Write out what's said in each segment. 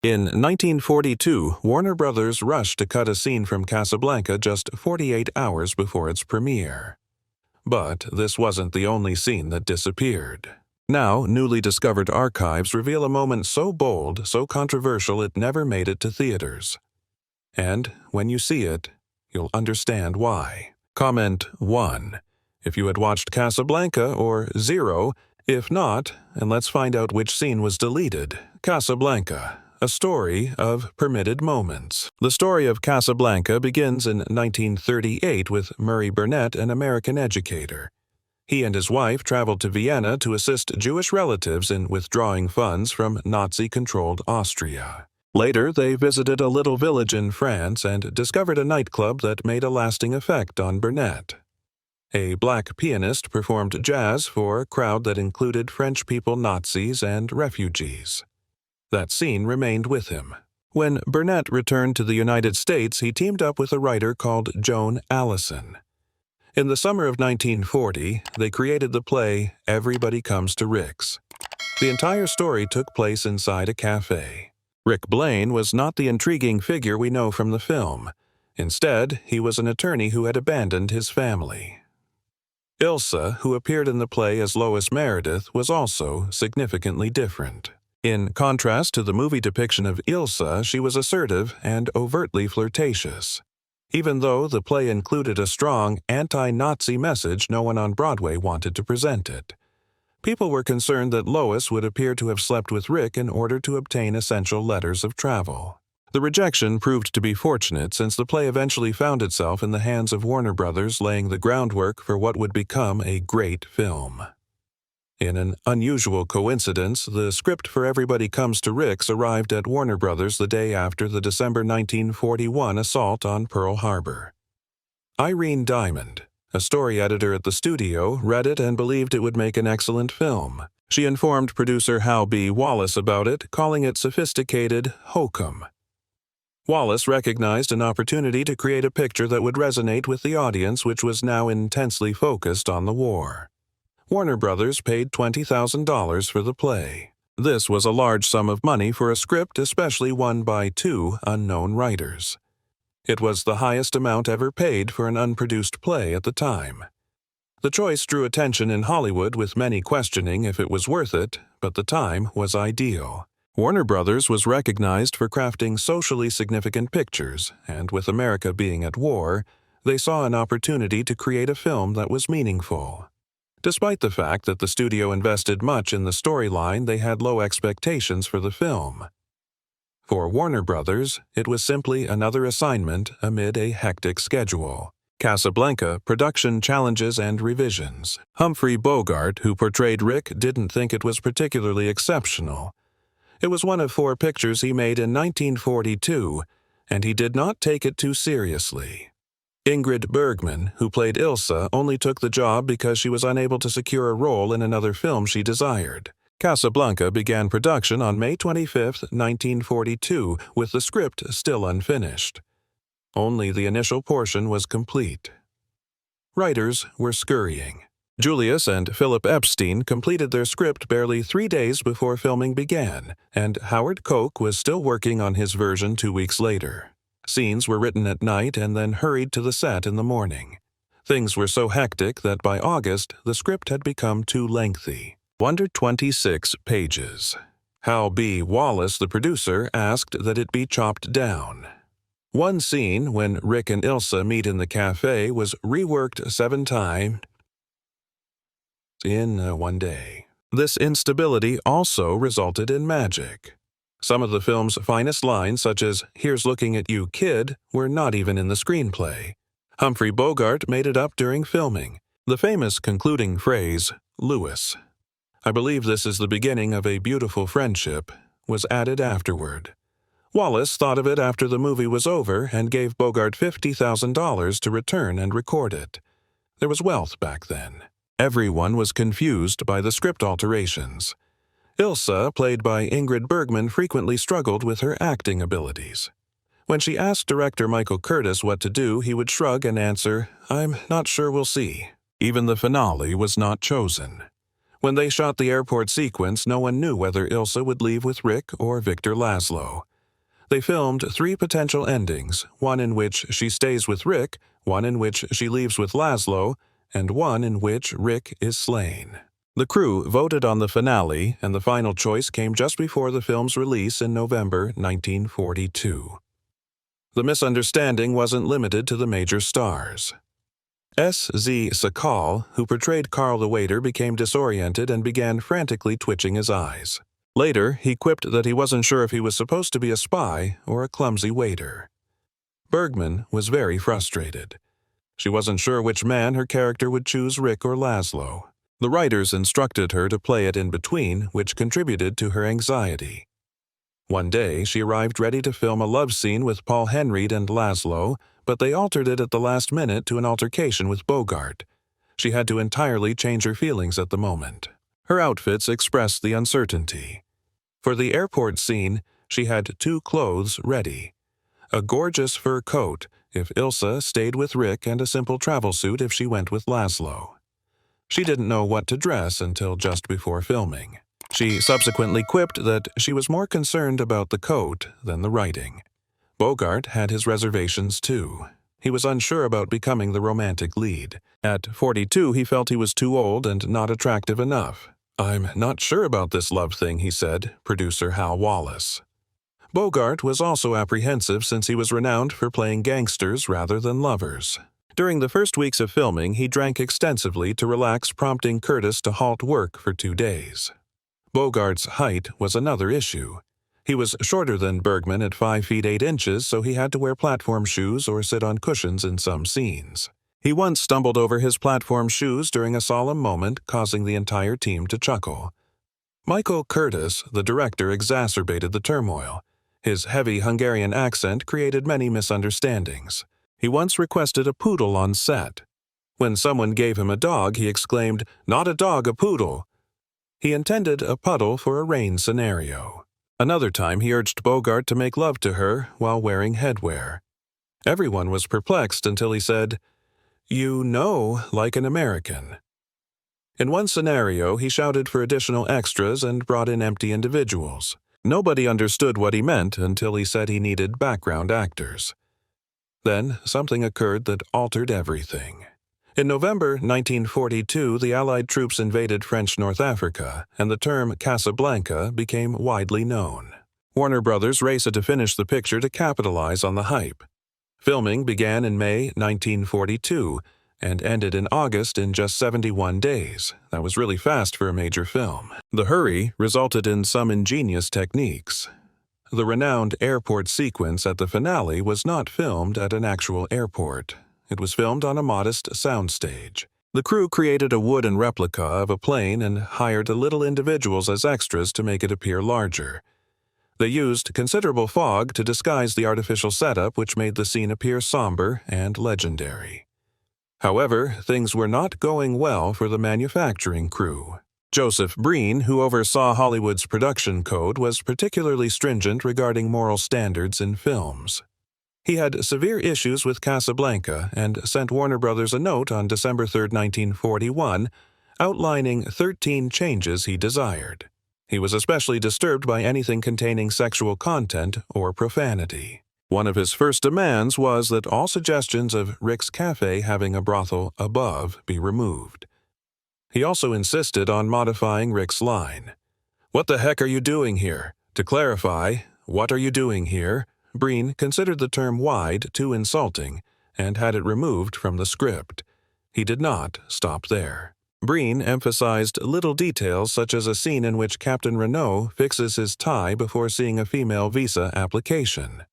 In 1942, Warner Brothers rushed to cut a scene from Casablanca just 48 hours before its premiere. But this wasn't the only scene that disappeared. Now, newly discovered archives reveal a moment so bold, so controversial it never made it to theaters. And when you see it, you'll understand why. Comment 1 if you had watched Casablanca, or 0 if not, and let's find out which scene was deleted. Casablanca, a story of permitted moments. The story of Casablanca begins in 1938 with Murray Burnett, an American educator. He and his wife traveled to Vienna to assist Jewish relatives in withdrawing funds from Nazi-controlled Austria. Later, they visited a little village in France and discovered a nightclub that made a lasting effect on Burnett. A black pianist performed jazz for a crowd that included French people, Nazis, and refugees. That scene remained with him. When Burnett returned to the United States, he teamed up with a writer called Joan Allison. In the summer of 1940, they created the play Everybody Comes to Rick's. The entire story took place inside a cafe. Rick Blaine was not the intriguing figure we know from the film. Instead, he was an attorney who had abandoned his family. Ilsa, who appeared in the play as Lois Meredith, was also significantly different. In contrast to the movie depiction of Ilsa, she was assertive and overtly flirtatious. Even though the play included a strong anti-Nazi message, no one on Broadway wanted to present it. People were concerned that Lois would appear to have slept with Rick in order to obtain essential letters of travel. The rejection proved to be fortunate since the play eventually found itself in the hands of Warner Brothers, laying the groundwork for what would become a great film. In an unusual coincidence, the script for Everybody Comes to Rick's arrived at Warner Brothers the day after the December 1941 assault on Pearl Harbor. Irene Diamond, a story editor at the studio, read it and believed it would make an excellent film. She informed producer Hal B. Wallace about it, calling it sophisticated hokum. Wallace recognized an opportunity to create a picture that would resonate with the audience, which was now intensely focused on the war. Warner Brothers paid $20,000 for the play. This was a large sum of money for a script, especially one by two unknown writers. It was the highest amount ever paid for an unproduced play at the time. The choice drew attention in Hollywood, with many questioning if it was worth it, but the time was ideal. Warner Brothers was recognized for crafting socially significant pictures, and with America being at war, they saw an opportunity to create a film that was meaningful. Despite the fact that the studio invested much in the storyline, they had low expectations for the film. For Warner Brothers, it was simply another assignment amid a hectic schedule. Casablanca, production challenges and revisions. Humphrey Bogart, who portrayed Rick, didn't think it was particularly exceptional. It was one of 4 pictures he made in 1942, and he did not take it too seriously. Ingrid Bergman, who played Ilsa, only took the job because she was unable to secure a role in another film she desired. Casablanca began production on May 25, 1942, with the script still unfinished. Only the initial portion was complete. Writers were scurrying. Julius and Philip Epstein completed their script barely 3 days before filming began, and Howard Koch was still working on his version 2 weeks later. Scenes were written at night and then hurried to the set in the morning. Things were so hectic that by August, the script had become too lengthy. 126 pages. Hal B. Wallace, the producer, asked that it be chopped down. One scene, when Rick and Ilsa meet in the cafe, was reworked 7 times in one day. This instability also resulted in magic. Some of the film's finest lines, such as "Here's looking at you, kid," were not even in the screenplay. Humphrey Bogart made it up during filming. The famous concluding phrase, "Louis, I believe this is the beginning of a beautiful friendship," was added afterward. Wallace thought of it after the movie was over and gave Bogart $50,000 to return and record it. There was wealth back then. Everyone was confused by the script alterations. Ilsa, played by Ingrid Bergman, frequently struggled with her acting abilities. When she asked director Michael Curtis what to do, he would shrug and answer, "I'm not sure, we'll see." Even the finale was not chosen. When they shot the airport sequence, no one knew whether Ilsa would leave with Rick or Victor Laszlo. They filmed 3 potential endings, one in which she stays with Rick, one in which she leaves with Laszlo, and one in which Rick is slain. The crew voted on the finale, and the final choice came just before the film's release in November 1942. The misunderstanding wasn't limited to the major stars. S.Z. Sakal, who portrayed Carl the waiter, became disoriented and began frantically twitching his eyes. Later, he quipped that he wasn't sure if he was supposed to be a spy or a clumsy waiter. Bergman was very frustrated. She wasn't sure which man her character would choose, Rick or Laszlo. The writers instructed her to play it in between, which contributed to her anxiety. One day, she arrived ready to film a love scene with Paul Henreid and Laszlo, but they altered it at the last minute to an altercation with Bogart. She had to entirely change her feelings at the moment. Her outfits expressed the uncertainty. For the airport scene, she had 2 clothes ready. A gorgeous fur coat if Ilsa stayed with Rick and a simple travel suit if she went with Laszlo. She didn't know what to dress until just before filming. She subsequently quipped that she was more concerned about the coat than the writing. Bogart had his reservations too. He was unsure about becoming the romantic lead. At 42, he felt he was too old and not attractive enough. "I'm not sure about this love thing," he said, producer Hal Wallace. Bogart was also apprehensive since he was renowned for playing gangsters rather than lovers. During the first weeks of filming, he drank extensively to relax, prompting Curtis to halt work for 2 days. Bogart's height was another issue. He was shorter than Bergman at 5 feet 8 inches, so he had to wear platform shoes or sit on cushions in some scenes. He once stumbled over his platform shoes during a solemn moment, causing the entire team to chuckle. Michael Curtis, the director, exacerbated the turmoil. His heavy Hungarian accent created many misunderstandings. He once requested a poodle on set. When someone gave him a dog, he exclaimed, "Not a dog, a poodle." He intended a puddle for a rain scenario. Another time, he urged Bogart to make love to her while wearing headwear. Everyone was perplexed until he said, "You know, like an American." In one scenario, he shouted for additional extras and brought in empty individuals. Nobody understood what he meant until he said he needed background actors. Then something occurred that altered everything. In November 1942, the Allied troops invaded French North Africa, and the term Casablanca became widely known. Warner Brothers raced to finish the picture to capitalize on the hype. Filming began in May 1942 and ended in August in just 71 days. That was really fast for a major film. The hurry resulted in some ingenious techniques. The renowned airport sequence at the finale was not filmed at an actual airport. It was filmed on a modest soundstage. The crew created a wooden replica of a plane and hired little individuals as extras to make it appear larger. They used considerable fog to disguise the artificial setup, which made the scene appear somber and legendary. However, things were not going well for the manufacturing crew. Joseph Breen, who oversaw Hollywood's production code, was particularly stringent regarding moral standards in films. He had severe issues with Casablanca and sent Warner Brothers a note on December 3, 1941, outlining 13 changes he desired. He was especially disturbed by anything containing sexual content or profanity. One of his first demands was that all suggestions of Rick's Cafe having a brothel above be removed. He also insisted on modifying Rick's line, "What the heck are you doing here?" To clarify, "What are you doing here?" Breen considered the term wide too insulting and had it removed from the script. He did not stop there. Breen emphasized little details such as a scene in which Captain Renault fixes his tie before seeing a female visa application.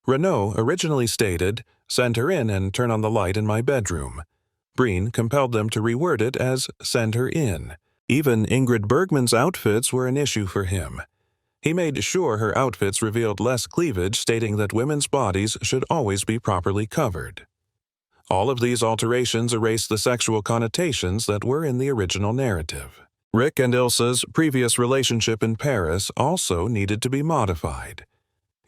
Renault originally stated, "Send her in and turn on the light in my bedroom." Breen compelled them to reword it as, "Send her in." Even Ingrid Bergman's outfits were an issue for him. He made sure her outfits revealed less cleavage, stating that women's bodies should always be properly covered. All of these alterations erased the sexual connotations that were in the original narrative. Rick and Ilsa's previous relationship in Paris also needed to be modified.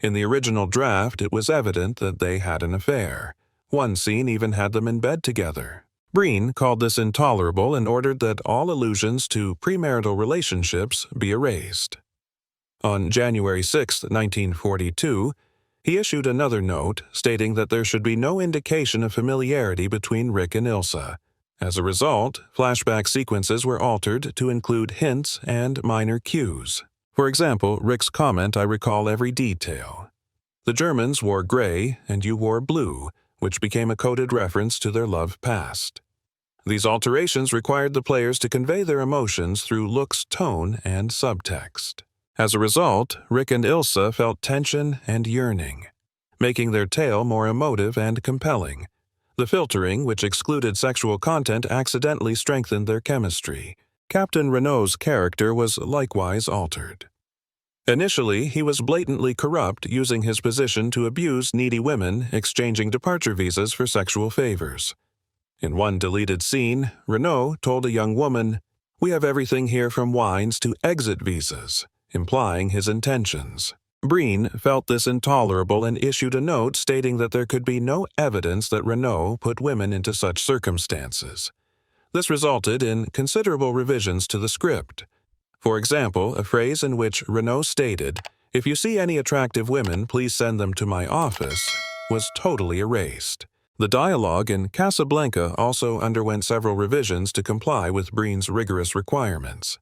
In the original draft, it was evident that they had an affair. One scene even had them in bed together. Breen called this intolerable and ordered that all allusions to premarital relationships be erased. On January 6, 1942, he issued another note stating that there should be no indication of familiarity between Rick and Ilsa. As a result, flashback sequences were altered to include hints and minor cues. For example, Rick's comment, "I recall every detail." The Germans wore gray and you wore blue, which became a coded reference to their love past. These alterations required the players to convey their emotions through looks, tone, and subtext. As a result, Rick and Ilsa felt tension and yearning, making their tale more emotive and compelling. The filtering, which excluded sexual content, accidentally strengthened their chemistry. Captain Renault's character was likewise altered. Initially, he was blatantly corrupt, using his position to abuse needy women, exchanging departure visas for sexual favors. In one deleted scene, Renault told a young woman, "We have everything here from wines to exit visas," implying his intentions. Breen felt this intolerable and issued a note stating that there could be no evidence that Renault put women into such circumstances. This resulted in considerable revisions to the script. For example, a phrase in which Renault stated, "If you see any attractive women, please send them to my office," was totally erased. The dialogue in Casablanca also underwent several revisions to comply with Breen's rigorous requirements.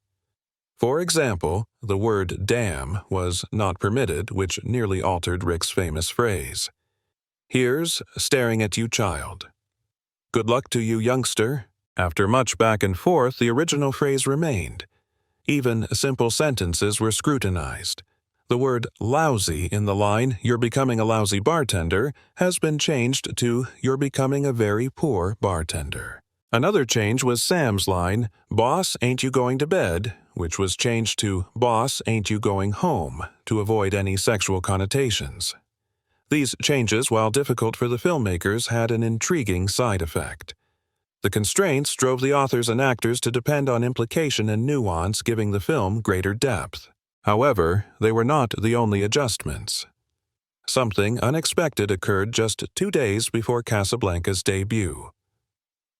For example, the word damn was not permitted, which nearly altered Rick's famous phrase. "Here's staring at you, child." "Good luck to you, youngster." After much back and forth, the original phrase remained. Even simple sentences were scrutinized. The word lousy in the line, "You're becoming a lousy bartender," has been changed to "You're becoming a very poor bartender." Another change was Sam's line, "Boss, ain't you going to bed?" which was changed to "Boss, ain't you going home?" to avoid any sexual connotations. These changes, while difficult for the filmmakers, had an intriguing side effect. The constraints drove the authors and actors to depend on implication and nuance, giving the film greater depth. However, they were not the only adjustments. Something unexpected occurred just 2 days before Casablanca's debut.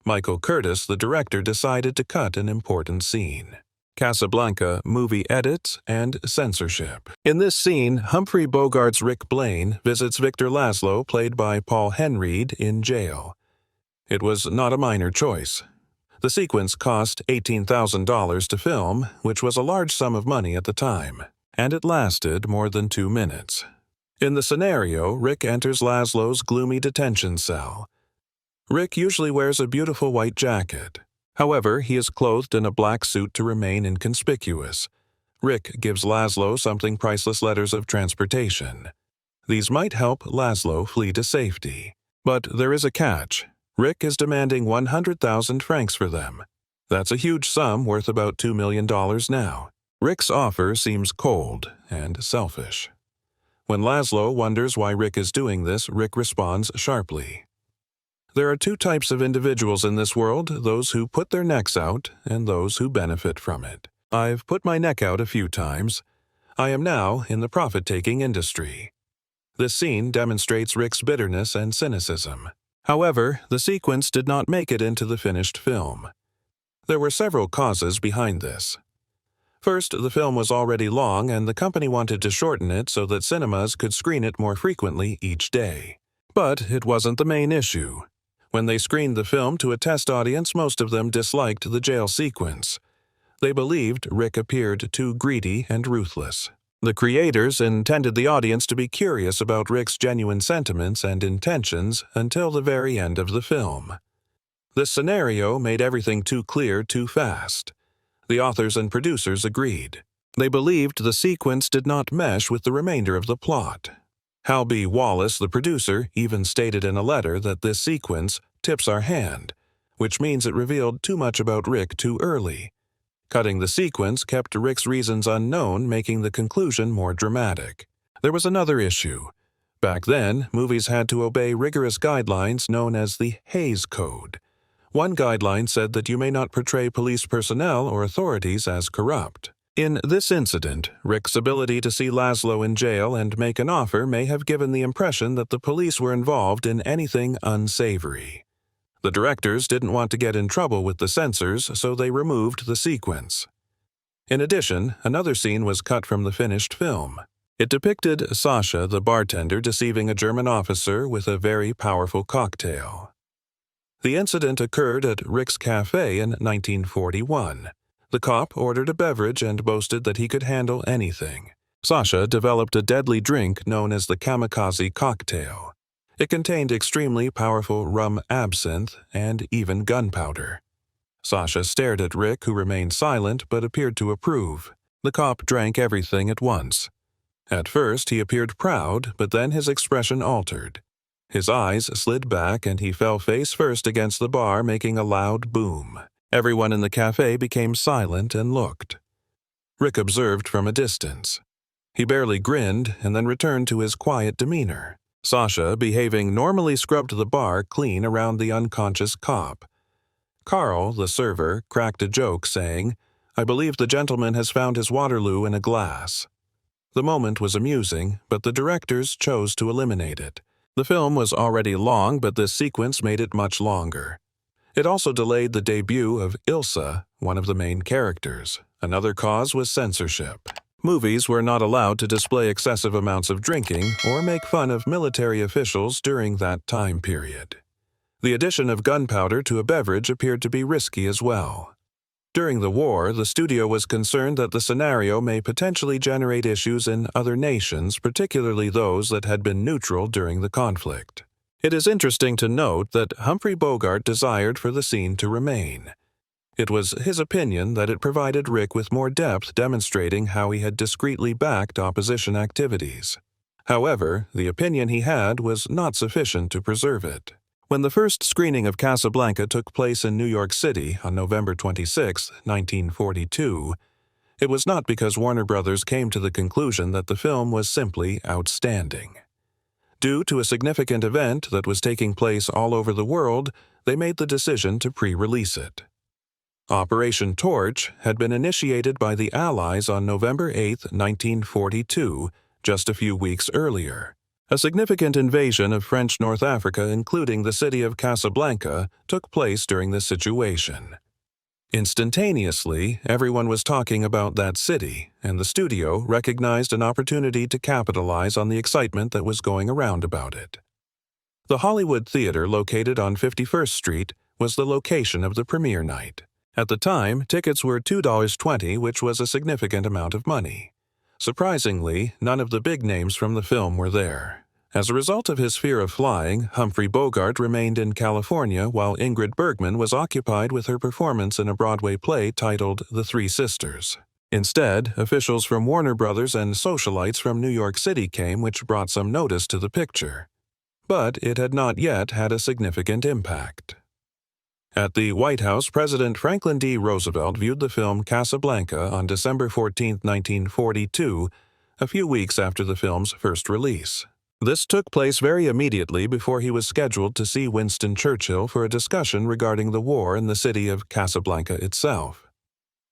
Michael Curtis, the director, decided to cut an important scene. Casablanca Movie Edits and Censorship. In this scene, Humphrey Bogart's Rick Blaine visits Victor Laszlo, played by Paul Henreid, in jail. It was not a minor choice. The sequence cost $18,000 to film, which was a large sum of money at the time, and it lasted more than 2 minutes. In the scenario, Rick enters Laszlo's gloomy detention cell. Rick usually wears a beautiful white jacket. However, he is clothed in a black suit to remain inconspicuous. Rick gives Laszlo something priceless: letters of transportation. These might help Laszlo flee to safety. But there is a catch. Rick is demanding 100,000 francs for them. That's a huge sum, worth about $2 million now. Rick's offer seems cold and selfish. When Laszlo wonders why Rick is doing this, Rick responds sharply. There are 2 types of individuals in this world: those who put their necks out and those who benefit from it. I've put my neck out a few times. I am now in the profit-taking industry. This scene demonstrates Rick's bitterness and cynicism. However, the sequence did not make it into the finished film. There were several causes behind this. First, the film was already long, and the company wanted to shorten it so that cinemas could screen it more frequently each day. But it wasn't the main issue. When they screened the film to a test audience, most of them disliked the jail sequence. They believed Rick appeared too greedy and ruthless. The creators intended the audience to be curious about Rick's genuine sentiments and intentions until the very end of the film. This scenario made everything too clear too fast. The authors and producers agreed. They believed the sequence did not mesh with the remainder of the plot. Hal B. Wallace, the producer, even stated in a letter that this sequence tips our hand, which means it revealed too much about Rick too early. Cutting the sequence kept Rick's reasons unknown, making the conclusion more dramatic. There was another issue. Back then, movies had to obey rigorous guidelines known as the Hays Code. One guideline said that you may not portray police personnel or authorities as corrupt. In this incident, Rick's ability to see Laszlo in jail and make an offer may have given the impression that the police were involved in anything unsavory. The directors didn't want to get in trouble with the censors, so they removed the sequence. In addition, another scene was cut from the finished film. It depicted Sasha, the bartender, deceiving a German officer with a very powerful cocktail. The incident occurred at Rick's Cafe in 1941. The cop ordered a beverage and boasted that he could handle anything. Sasha developed a deadly drink known as the kamikaze cocktail. It contained extremely powerful rum absinthe and even gunpowder. Sasha stared at Rick, who remained silent but appeared to approve. The cop drank everything at once. At first, he appeared proud, but then his expression altered. His eyes slid back and he fell face first against the bar, making a loud boom. Everyone in the cafe became silent and looked. Rick observed from a distance. He barely grinned and then returned to his quiet demeanor. Sasha, behaving normally, scrubbed the bar clean around the unconscious cop. Carl, the server, cracked a joke, saying, "I believe the gentleman has found his Waterloo in a glass." The moment was amusing, but the directors chose to eliminate it. The film was already long, but this sequence made it much longer. It also delayed the debut of Ilsa, one of the main characters. Another cause was censorship. Movies were not allowed to display excessive amounts of drinking or make fun of military officials during that time period. The addition of gunpowder to a beverage appeared to be risky as well. During the war, the studio was concerned that the scenario may potentially generate issues in other nations, particularly those that had been neutral during the conflict. It is interesting to note that Humphrey Bogart desired for the scene to remain. It was his opinion that it provided Rick with more depth, demonstrating how he had discreetly backed opposition activities. However, the opinion he had was not sufficient to preserve it. When the first screening of Casablanca took place in New York City on November 26, 1942, it was not because Warner Brothers came to the conclusion that the film was simply outstanding. Due to a significant event that was taking place all over the world, they made the decision to pre-release it. Operation Torch had been initiated by the Allies on November 8, 1942, just a few weeks earlier. A significant invasion of French North Africa, including the city of Casablanca, took place during this situation. Instantaneously, everyone was talking about that city, and the studio recognized an opportunity to capitalize on the excitement that was going around about it. The Hollywood Theater, located on 51st Street, was the location of the premiere night. At the time, tickets were $2.20, which was a significant amount of money. Surprisingly, none of the big names from the film were there. As a result of his fear of flying, Humphrey Bogart remained in California while Ingrid Bergman was occupied with her performance in a Broadway play titled The Three Sisters. Instead, officials from Warner Brothers and socialites from New York City came, which brought some notice to the picture. But it had not yet had a significant impact. At the White House, President Franklin D. Roosevelt viewed the film Casablanca on December 14, 1942, a few weeks after the film's first release. This took place very immediately before he was scheduled to see Winston Churchill for a discussion regarding the war in the city of Casablanca itself.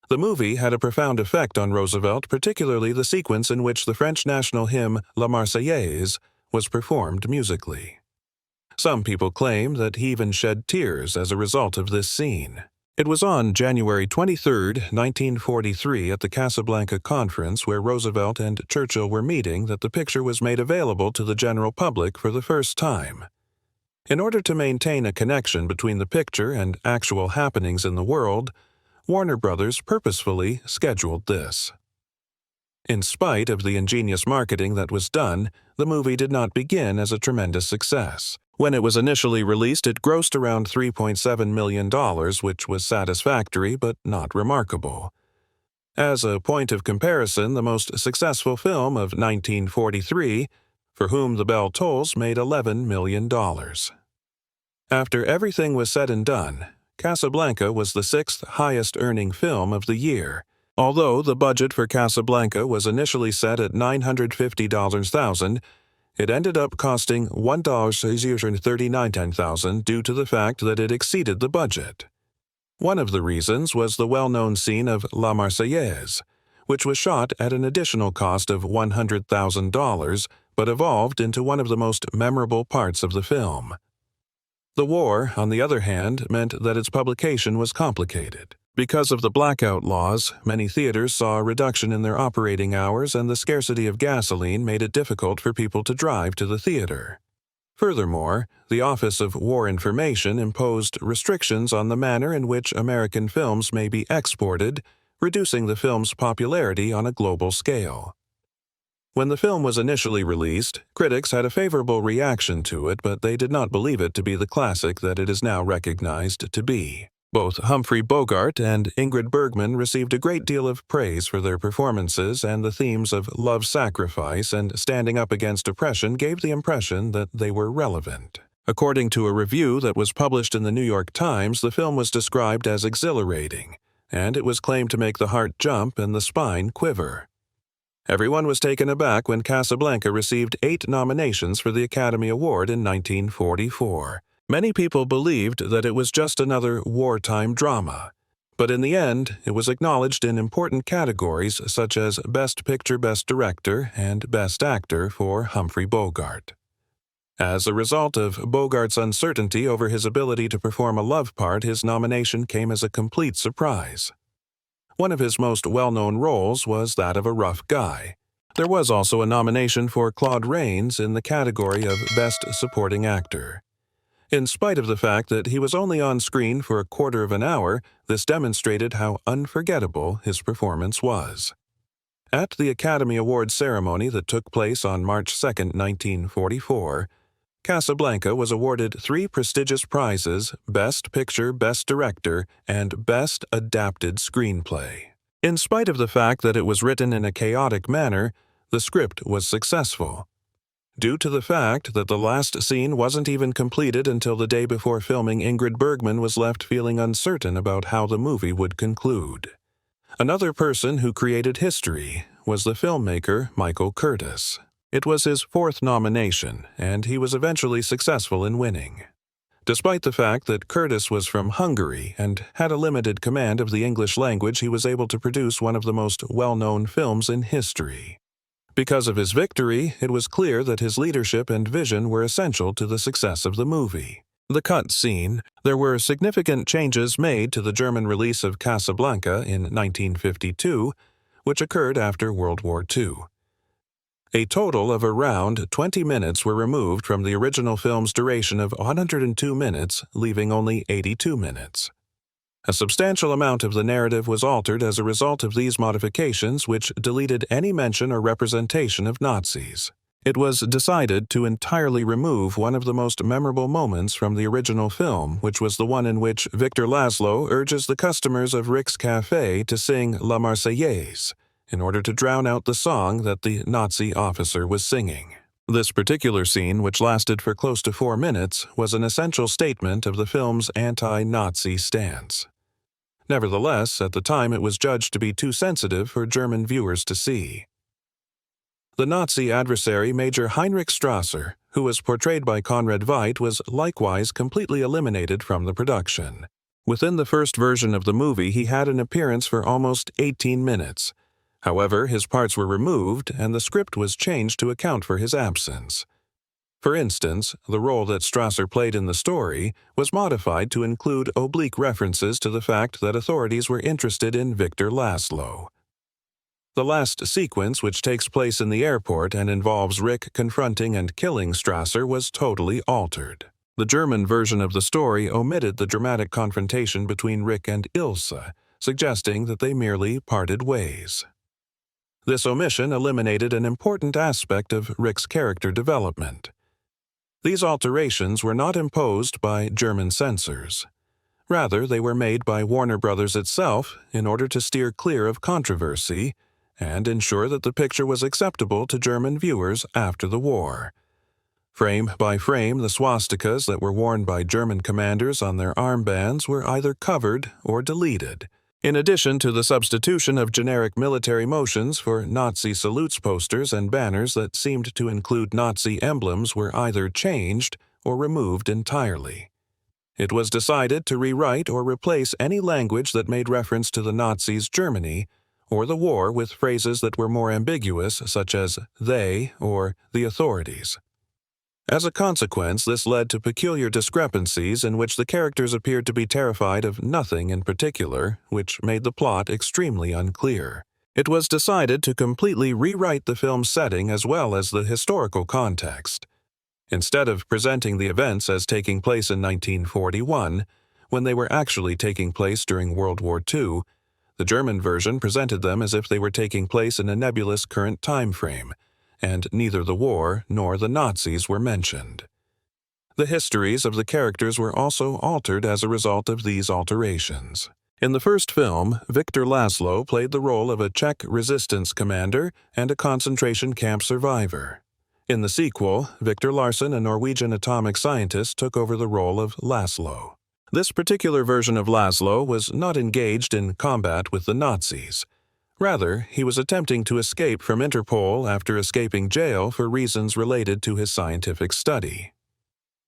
The movie had a profound effect on Roosevelt, particularly the sequence in which the French national hymn La Marseillaise was performed musically. Some people claim that he even shed tears as a result of this scene. It was on January 23, 1943, at the Casablanca Conference where Roosevelt and Churchill were meeting that the picture was made available to the general public for the first time. In order to maintain a connection between the picture and actual happenings in the world, Warner Brothers purposefully scheduled this. In spite of the ingenious marketing that was done, the movie did not begin as a tremendous success. When it was initially released, it grossed around $3.7 million, which was satisfactory but not remarkable. As a point of comparison, the most successful film of 1943, For Whom the Bell Tolls, made $11 million. After everything was said and done, Casablanca was the sixth highest-earning film of the year. Although the budget for Casablanca was initially set at $950,000, it ended up costing $1,639,000 due to the fact that it exceeded the budget. One of the reasons was the well-known scene of La Marseillaise, which was shot at an additional cost of $100,000 but evolved into one of the most memorable parts of the film. The war, on the other hand, meant that its publication was complicated. Because of the blackout laws, many theaters saw a reduction in their operating hours, and the scarcity of gasoline made it difficult for people to drive to the theater. Furthermore, the Office of War Information imposed restrictions on the manner in which American films may be exported, reducing the film's popularity on a global scale. When the film was initially released, critics had a favorable reaction to it, but they did not believe it to be the classic that it is now recognized to be. Both Humphrey Bogart and Ingrid Bergman received a great deal of praise for their performances, and the themes of love sacrifice and standing up against oppression gave the impression that they were relevant. According to a review that was published in the New York Times, the film was described as exhilarating, and it was claimed to make the heart jump and the spine quiver. Everyone was taken aback when Casablanca received 8 nominations for the Academy Award in 1944. Many people believed that it was just another wartime drama, but in the end, it was acknowledged in important categories such as Best Picture, Best Director, and Best Actor for Humphrey Bogart. As a result of Bogart's uncertainty over his ability to perform a love part, his nomination came as a complete surprise. One of his most well-known roles was that of a rough guy. There was also a nomination for Claude Rains in the category of Best Supporting Actor. In spite of the fact that he was only on screen for a quarter of an hour, this demonstrated how unforgettable his performance was. At the Academy Awards ceremony that took place on March 2, 1944, Casablanca was awarded 3 prestigious prizes: Best Picture, Best Director, and Best Adapted Screenplay. In spite of the fact that it was written in a chaotic manner, the script was successful. Due to the fact that the last scene wasn't even completed until the day before filming, Ingrid Bergman was left feeling uncertain about how the movie would conclude. Another person who created history was the filmmaker Michael Curtiz. It was his 4th nomination, and he was eventually successful in winning. Despite the fact that Curtiz was from Hungary and had a limited command of the English language, he was able to produce one of the most well-known films in history. Because of his victory, it was clear that his leadership and vision were essential to the success of the movie. The cut scene. There were significant changes made to the German release of Casablanca in 1952, which occurred after World War II. A total of around 20 minutes were removed from the original film's duration of 102 minutes, leaving only 82 minutes. A substantial amount of the narrative was altered as a result of these modifications, which deleted any mention or representation of Nazis. It was decided to entirely remove one of the most memorable moments from the original film, which was the one in which Victor Laszlo urges the customers of Rick's Cafe to sing La Marseillaise in order to drown out the song that the Nazi officer was singing. This particular scene, which lasted for close to 4 minutes, was an essential statement of the film's anti-Nazi stance. Nevertheless, at the time it was judged to be too sensitive for German viewers to see. The Nazi adversary Major Heinrich Strasser, who was portrayed by Conrad Veidt, was likewise completely eliminated from the production. Within the first version of the movie, he had an appearance for almost 18 minutes. However, his parts were removed, and the script was changed to account for his absence. For instance, the role that Strasser played in the story was modified to include oblique references to the fact that authorities were interested in Victor Laszlo. The last sequence, which takes place in the airport and involves Rick confronting and killing Strasser, was totally altered. The German version of the story omitted the dramatic confrontation between Rick and Ilse, suggesting that they merely parted ways. This omission eliminated an important aspect of Rick's character development. These alterations were not imposed by German censors. Rather, they were made by Warner Brothers itself in order to steer clear of controversy and ensure that the picture was acceptable to German viewers after the war. Frame by frame, the swastikas that were worn by German commanders on their armbands were either covered or deleted. In addition to the substitution of generic military motions for Nazi salutes, posters and banners that seemed to include Nazi emblems were either changed or removed entirely. It was decided to rewrite or replace any language that made reference to the Nazis' Germany or the war with phrases that were more ambiguous, such as "they" or "the authorities." As a consequence, this led to peculiar discrepancies in which the characters appeared to be terrified of nothing in particular, which made the plot extremely unclear. It was decided to completely rewrite the film's setting as well as the historical context. Instead of presenting the events as taking place in 1941, when they were actually taking place during World War II, the German version presented them as if they were taking place in a nebulous current time frame, and neither the war nor the Nazis were mentioned. The histories of the characters were also altered as a result of these alterations. In the first film, Victor Laszlo played the role of a Czech resistance commander and a concentration camp survivor. In the sequel, Victor Larsen, a Norwegian atomic scientist, took over the role of Laszlo. This particular version of Laszlo was not engaged in combat with the Nazis. Rather, he was attempting to escape from Interpol after escaping jail for reasons related to his scientific study.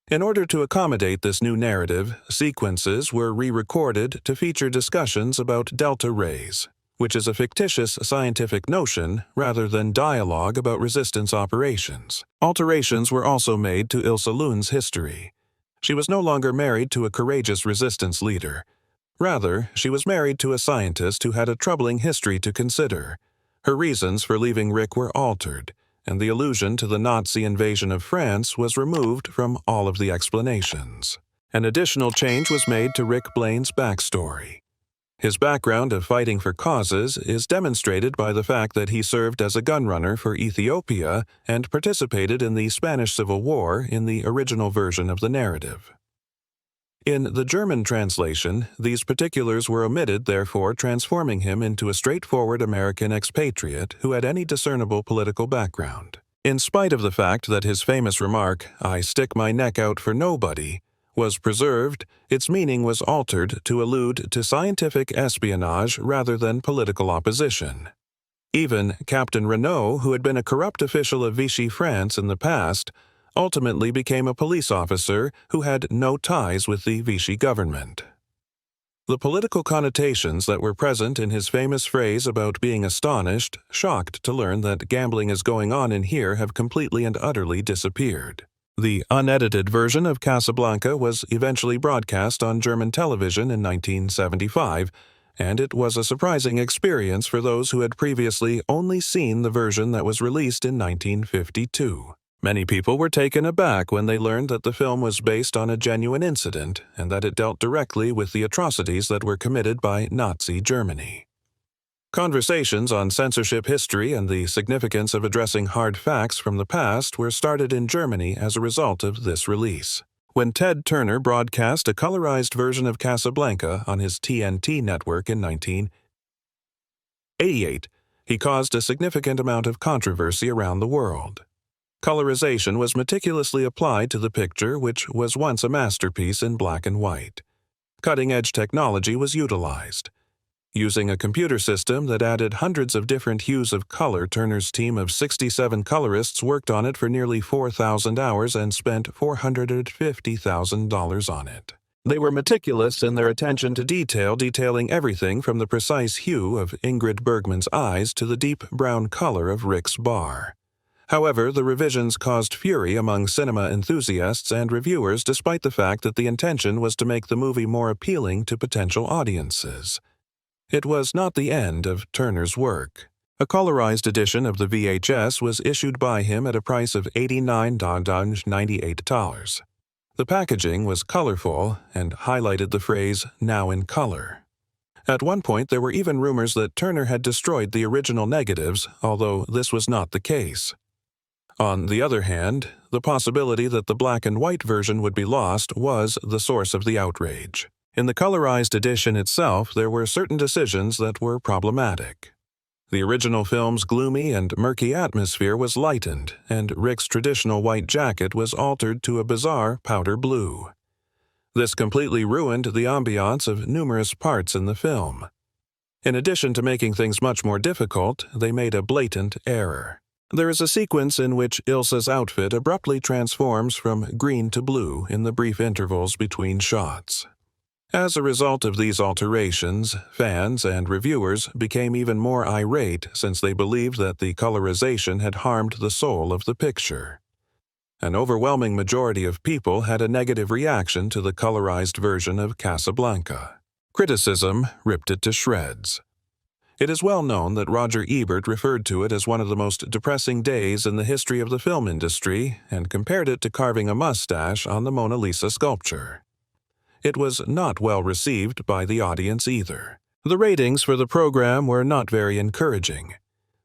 In order to accommodate this new narrative, sequences were re-recorded to feature discussions about delta rays, which is a fictitious scientific notion rather than dialogue about resistance operations. Alterations were also made to Ilse Lund's history. She was no longer married to a courageous resistance leader. Rather, she was married to a scientist who had a troubling history to consider. Her reasons for leaving Rick were altered, and the allusion to the Nazi invasion of France was removed from all of the explanations. An additional change was made to Rick Blaine's backstory. His background of fighting for causes is demonstrated by the fact that he served as a gunrunner for Ethiopia and participated in the Spanish Civil War in the original version of the narrative. In the German translation, these particulars were omitted, therefore transforming him into a straightforward American expatriate who had any discernible political background. In spite of the fact that his famous remark, "I stick my neck out for nobody," was preserved, its meaning was altered to allude to scientific espionage rather than political opposition. Even Captain Renault, who had been a corrupt official of Vichy France in the past, ultimately became a police officer who had no ties with the Vichy government. The political connotations that were present in his famous phrase about being astonished, shocked to learn that gambling is going on in here have completely and utterly disappeared. The unedited version of Casablanca was eventually broadcast on German television in 1975, and it was a surprising experience for those who had previously only seen the version that was released in 1952. Many people were taken aback when they learned that the film was based on a genuine incident and that it dealt directly with the atrocities that were committed by Nazi Germany. Conversations on censorship history and the significance of addressing hard facts from the past were started in Germany as a result of this release. When Ted Turner broadcast a colorized version of Casablanca on his TNT network in 1988, he caused a significant amount of controversy around the world. Colorization was meticulously applied to the picture, which was once a masterpiece in black and white. Cutting-edge technology was utilized. Using a computer system that added hundreds of different hues of color, Turner's team of 67 colorists worked on it for nearly 4,000 hours and spent $450,000 on it. They were meticulous in their attention to detail, detailing everything from the precise hue of Ingrid Bergman's eyes to the deep brown color of Rick's bar. However, the revisions caused fury among cinema enthusiasts and reviewers despite the fact that the intention was to make the movie more appealing to potential audiences. It was not the end of Turner's work. A colorized edition of the VHS was issued by him at a price of $89.98. The packaging was colorful and highlighted the phrase, "Now in color." At one point, there were even rumors that Turner had destroyed the original negatives, although this was not the case. On the other hand, the possibility that the black and white version would be lost was the source of the outrage. In the colorized edition itself, there were certain decisions that were problematic. The original film's gloomy and murky atmosphere was lightened, and Rick's traditional white jacket was altered to a bizarre powder blue. This completely ruined the ambiance of numerous parts in the film. In addition to making things much more difficult, they made a blatant error. There is a sequence in which Ilse's outfit abruptly transforms from green to blue in the brief intervals between shots. As a result of these alterations, fans and reviewers became even more irate since they believed that the colorization had harmed the soul of the picture. An overwhelming majority of people had a negative reaction to the colorized version of Casablanca. Criticism ripped it to shreds. It is well known that Roger Ebert referred to it as one of the most depressing days in the history of the film industry and compared it to carving a mustache on the Mona Lisa sculpture. It was not well received by the audience either. The ratings for the program were not very encouraging.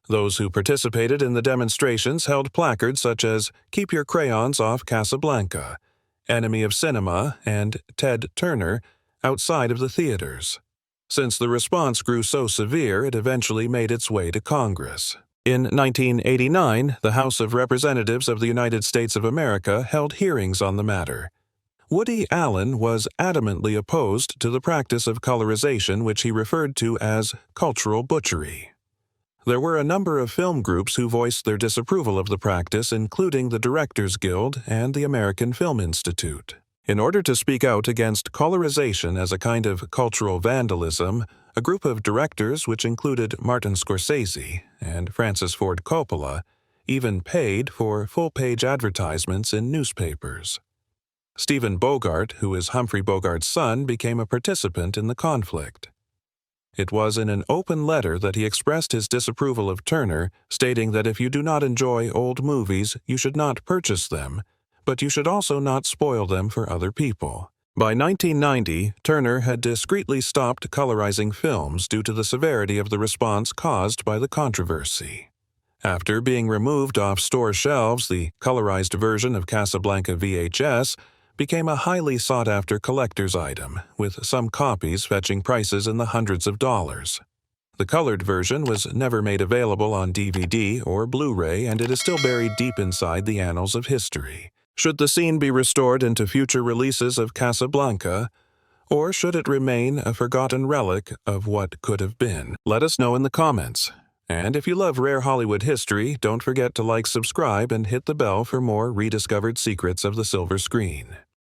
Those who participated in the demonstrations held placards such as "Keep Your Crayons Off Casablanca," "Enemy of Cinema," and "Ted Turner" outside of the theaters. Since the response grew so severe, it eventually made its way to Congress. In 1989, the House of Representatives of the United States of America held hearings on the matter. Woody Allen was adamantly opposed to the practice of colorization, which he referred to as cultural butchery. There were a number of film groups who voiced their disapproval of the practice, including the Directors Guild and the American Film Institute. In order to speak out against colorization as a kind of cultural vandalism, a group of directors, which included Martin Scorsese and Francis Ford Coppola, even paid for full-page advertisements in newspapers. Stephen Bogart, who is Humphrey Bogart's son, became a participant in the conflict. It was in an open letter that he expressed his disapproval of Turner, stating that if you do not enjoy old movies, you should not purchase them, but you should also not spoil them for other people. By 1990, Turner had discreetly stopped colorizing films due to the severity of the response caused by the controversy. After being removed off store shelves, the colorized version of Casablanca VHS became a highly sought-after collector's item, with some copies fetching prices in the hundreds of dollars. The colored version was never made available on DVD or Blu-ray, and it is still buried deep inside the annals of history. Should the scene be restored into future releases of Casablanca, or should it remain a forgotten relic of what could have been? Let us know in the comments. And if you love rare Hollywood history, don't forget to like, subscribe, and hit the bell for more rediscovered secrets of the silver screen.